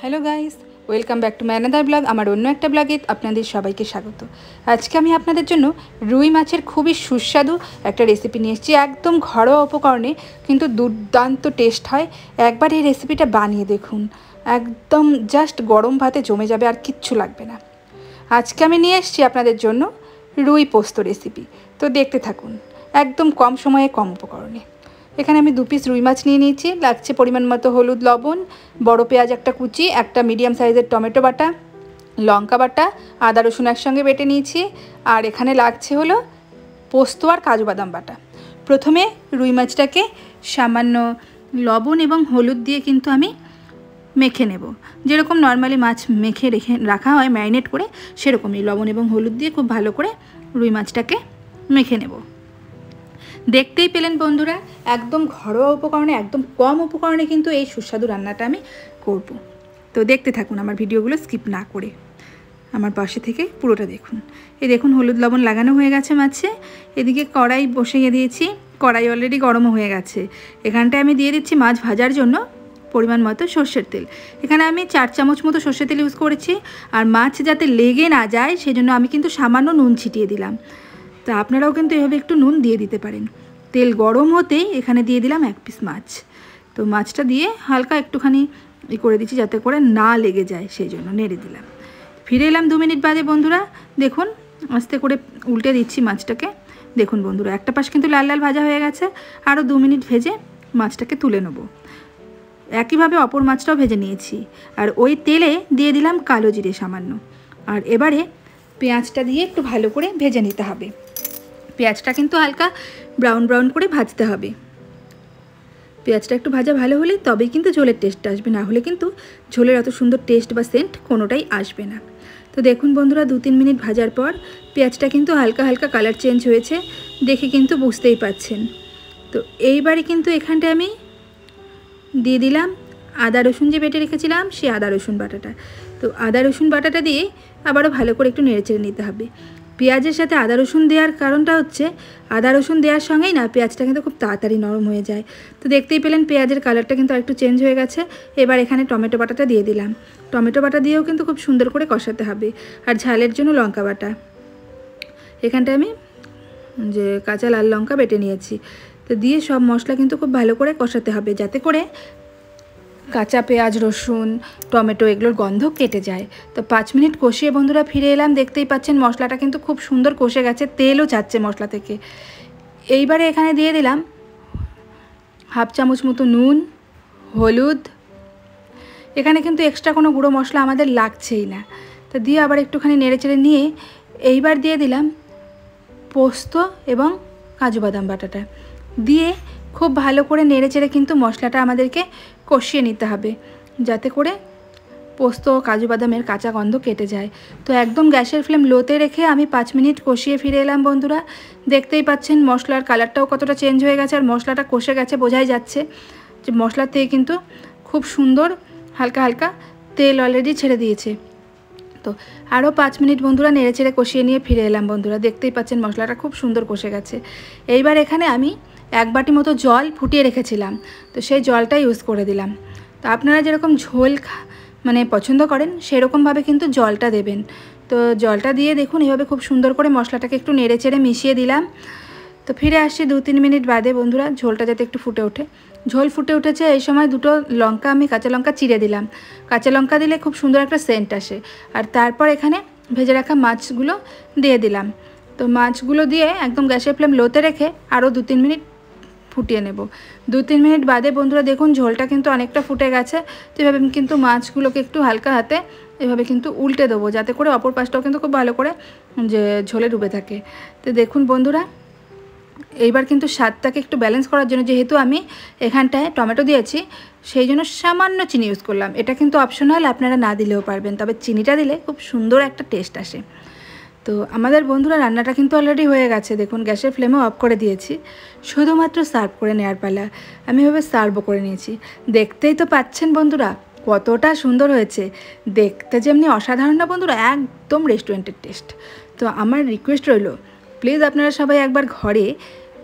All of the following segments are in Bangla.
Hello guys, welcome back to my another blog. আমার অন্য একটা ব্লগে আপনাদের সবাইকে স্বাগত। আজকে আমি আপনাদের জন্য রুই মাছের খুবই সুস্বাদু একটা রেসিপি নিয়ে এসেছি। একদম ঘরোয়া উপকরণে কিন্তু দুর্দান্ত টেস্ট হয়। একবার এই রেসিপিটা বানিয়ে দেখুন, একদম জাস্ট গরম ভাতে জমে যাবে, আর কিচ্ছু লাগবে না। আজকে আমি নিয়ে এসেছি আপনাদের জন্য রুই পোস্ত রেসিপি। তো দেখতে থাকুন, একদম কম সময়ে কম উপকরণে। এখানে আমি 2 পিস রুই মাছ নিয়ে নিয়েছি। লাগছে পরিমাণ মতো হলুদ, লবণ, বড় পেঁয়াজ একটা কুচি, একটা মিডিয়াম সাইজের টমেটো বাটা, লঙ্কা বাটা, আদা রসুন একসঙ্গে বেটে নিয়েছি। আর এখানে লাগছে হলো পোস্ত আর কাজু বাদাম বাটা। প্রথমে রুই মাছটাকে সামান্য লবণ এবং হলুদ দিয়ে কিন্তু আমি মেখে নেব। যেরকম নর্মালি মাছ মেখে রাখা হয় ম্যারিনেট করে, সেরকমই লবণ এবং হলুদ দিয়ে খুব ভালো করে রুই মাছটাকে মেখে নেব। দেখতেই পেলেন বন্ধুরা, একদম ঘরোয়া উপকরণে, একদম কম উপকরণে কিন্তু এই সুস্বাদু রান্নাটা আমি করব। তো দেখতে থাকুন আমার ভিডিওগুলো স্কিপ না করে, আমার পাশে থেকে পুরোটা দেখুন। এই দেখুন হলুদ লবণ লাগানো হয়ে গেছে মাছে। এদিকে কড়াই বসিয়ে দিয়েছি, কড়াই অলরেডি গরমও হয়ে গেছে। এখানটায় আমি দিয়ে দিচ্ছি মাছ ভাজার জন্য পরিমাণ মতো সর্ষের তেল। এখানে আমি 4 চামচ মতো সর্ষের তেল ইউজ করেছি। আর মাছ যাতে লেগে না যায় সেজন্য আমি কিন্তু সামান্য নুন ছিটিয়ে দিলাম। তা আপনারাও কিন্তু এভাবে একটু নুন দিয়ে দিতে পারেন। তেল গরম হতেই এখানে দিয়ে দিলাম 1 পিস মাছ। তো মাছটা দিয়ে হালকা একটুখানি করে দিচ্ছি যাতে করে না লেগে যায়, সেই জন্য নেড়ে দিলাম। ফিরে এলাম 2 মিনিট বাদে বন্ধুরা। দেখুন আস্তে করে উল্টে দিচ্ছি মাছটাকে। দেখুন বন্ধুরা, একটা পাশ কিন্তু লাল লাল ভাজা হয়ে গেছে। আরও 2 মিনিট ভেজে মাছটাকে তুলে নেব। একইভাবে অপর মাছটাও ভেজে নিয়েছি। আর ওই তেলে দিয়ে দিলাম কালো জিরে সামান্য। আর এবারে পেঁয়াজটা দিয়ে একটু ভালো করে ভেজে নিতে হবে। পেঁয়াজটা কিন্তু হালকা ব্রাউন ব্রাউন করে ভাজতে হবে। পেঁয়াজটা একটু ভাজা ভালো হলেই তবেই কিন্তু ঝোলের টেস্টটা আসবে, না হলে কিন্তু ঝোলের অত সুন্দর টেস্ট বা সেন্ট কোনোটাই আসবে না। তো দেখুন বন্ধুরা, 2-3 মিনিট ভাজার পর পেঁয়াজটা কিন্তু হালকা হালকা কালার চেঞ্জ হয়েছে, দেখে কিন্তু বুঝতেই পাচ্ছেন। তো এইবারে কিন্তু এখানটায় আমি দিয়ে দিলাম আদা রসুন যে বেটে রেখেছিলাম, সেই আদা রসুন বাটাটা। তো আদা রসুন বাটাটা দিয়ে আবারও ভালো করে একটু নেড়েচেড়ে নিতে হবে। পেঁয়াজের সাথে আদা রসুন দেওয়ার কারণটা হচ্ছে, আদা রসুন দেওয়ার সঙ্গেই না পেঁয়াজটা কিন্তু খুব তাড়াতাড়ি নরম হয়ে যায়। তো দেখতেই পেলেন পেঁয়াজের কালারটা কিন্তু আরেকটু চেঞ্জ হয়ে গেছে। এবার এখানে টমেটো বাটাটা দিয়ে দিলাম। টমেটো বাটা দিয়েও কিন্তু খুব সুন্দর করে কষাতে হবে। আর ঝালের জন্য লঙ্কা বাটা, এখানটায় আমি যে কাঁচা লাল লঙ্কা বেটে নিয়েছি। তো দিয়ে সব মশলা কিন্তু খুব ভালো করে কষাতে হবে, যাতে করে কাঁচা পেঁয়াজ, রসুন, টমেটো এগুলোর গন্ধ কেটে যায়। তো 5 মিনিট কষিয়ে বন্ধুরা ফিরে এলাম। দেখতেই পাচ্ছেন মশলাটা কিন্তু খুব সুন্দর কষে গেছে, তেলও ছাড়ছে মশলা থেকে। এইবারে এখানে দিয়ে দিলাম 1/2 চামচ মতো নুন, হলুদ। এখানে কিন্তু এক্সট্রা কোনো গুঁড়ো মশলা আমাদের লাগছেই না। তো দিয়ে আবার একটুখানি নেড়েচেড়ে নিয়ে এইবার দিয়ে দিলাম পোস্ত এবং কাজু বাদাম বাটাটা দিয়ে খুব ভালো করে নেড়েচেড়ে কিন্তু মশলাটা আমাদেরকে কষিয়ে নিতে হবে, যাতে করে পোস্ত ও কাজু বাদামের কাঁচা গন্ধ কেটে যায়। তো একদম গ্যাসের ফ্লেম লোতে রেখে আমি 5 মিনিট কষিয়ে ফিরে এলাম বন্ধুরা। দেখতেই পাচ্ছেন মশলার কালারটাও কতটা চেঞ্জ হয়ে গেছে, আর মশলাটা কষে গেছে, বোঝাই যাচ্ছে যে মশলার থেকে কিন্তু খুব সুন্দর হালকা হালকা তেল অলরেডি ছেড়ে দিয়েছে। তো আরও 5 মিনিট বন্ধুরা নেড়েচেড়ে কষিয়ে নিয়ে ফিরে এলাম বন্ধুরা। দেখতেই পাচ্ছেন মশলাটা খুব সুন্দর কষে গেছে। এইবার এখানে আমি 1 বাটি মতো জল ফুটিয়ে রেখেছিলাম, তো সেই জলটা ইউজ করে দিলাম। তো আপনারা যেরকম ঝোল মানে পছন্দ করেন সেরকমভাবে কিন্তু জলটা দেবেন। তো জলটা দিয়ে দেখুন এভাবে খুব সুন্দর করে মশলাটাকে একটু নেড়েচেড়ে মিশিয়ে দিলাম। তো ফিরে আসছি 2-3 মিনিট বাদে বন্ধুরা, ঝোলটা যাতে একটু ফুটে ওঠে। ঝোল ফুটে উঠেছে, এই সময় 2টো লঙ্কা আমি কাঁচা লঙ্কা চিড়ে দিলাম। কাঁচা লঙ্কা দিলে খুব সুন্দর একটা সেন্ট আসে। আর তারপর এখানে ভেজে রাখা মাছগুলো দিয়ে দিলাম। তো মাছগুলো দিয়ে একদম গ্যাসের ফ্লেম লোতে রেখে আরও 2-3 মিনিট ফুটিয়ে নেব। 2-3 মিনিট বাদে বন্ধুরা দেখুন ঝোলটা কিন্তু অনেকটা ফুটে গেছে। তো এভাবে কিন্তু মাছগুলোকে একটু হালকা হাতে এভাবে কিন্তু উল্টে দেবো, যাতে করে অপর পাশটাও কিন্তু খুব ভালো করে যে ঝোলে ডুবে থাকে। তো দেখুন বন্ধুরা, এইবার কিন্তু স্বাদটাকে একটু ব্যালেন্স করার জন্য, যেহেতু আমি এখানটায় টমেটো দিয়েছি, সেই জন্য সামান্য চিনি ইউজ করলাম। এটা কিন্তু অপশনাল, আপনারা না দিলেও পারবেন, তবে চিনিটা দিলে খুব সুন্দর একটা টেস্ট আসে। তো আমাদের বন্ধুরা রান্নাটা কিন্তু অলরেডি হয়ে গেছে। দেখুন গ্যাসের ফ্লেমও অফ করে দিয়েছি, শুধুমাত্র সার্ভ করে নেওয়ার পালা। আমি এভাবে সার্ভও করে নিয়েছি। দেখতেই তো পাচ্ছেন বন্ধুরা কতটা সুন্দর হয়েছে, দেখতে যেমনি অসাধারণ না বন্ধুরা, একদম রেস্টুরেন্টের টেস্ট। তো আমার রিকোয়েস্ট রইল, প্লিজ আপনারা সবাই একবার ঘরে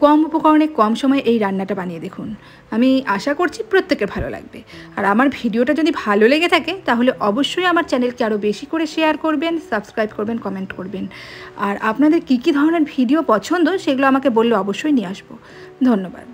কম উপকরণে কম সময়ে এই রান্নাটা বানিয়ে দেখুন। আমি আশা করছি প্রত্যেকের ভালো লাগবে। আর আমার ভিডিওটা যদি ভালো লেগে থাকে তাহলে অবশ্যই আমার চ্যানেলকে আরও বেশি করে শেয়ার করবেন, সাবস্ক্রাইব করবেন, কমেন্ট করবেন। আর আপনাদের কী কী ধরনের ভিডিও পছন্দ সেগুলো আমাকে বললে অবশ্যই নিয়ে আসবো। ধন্যবাদ।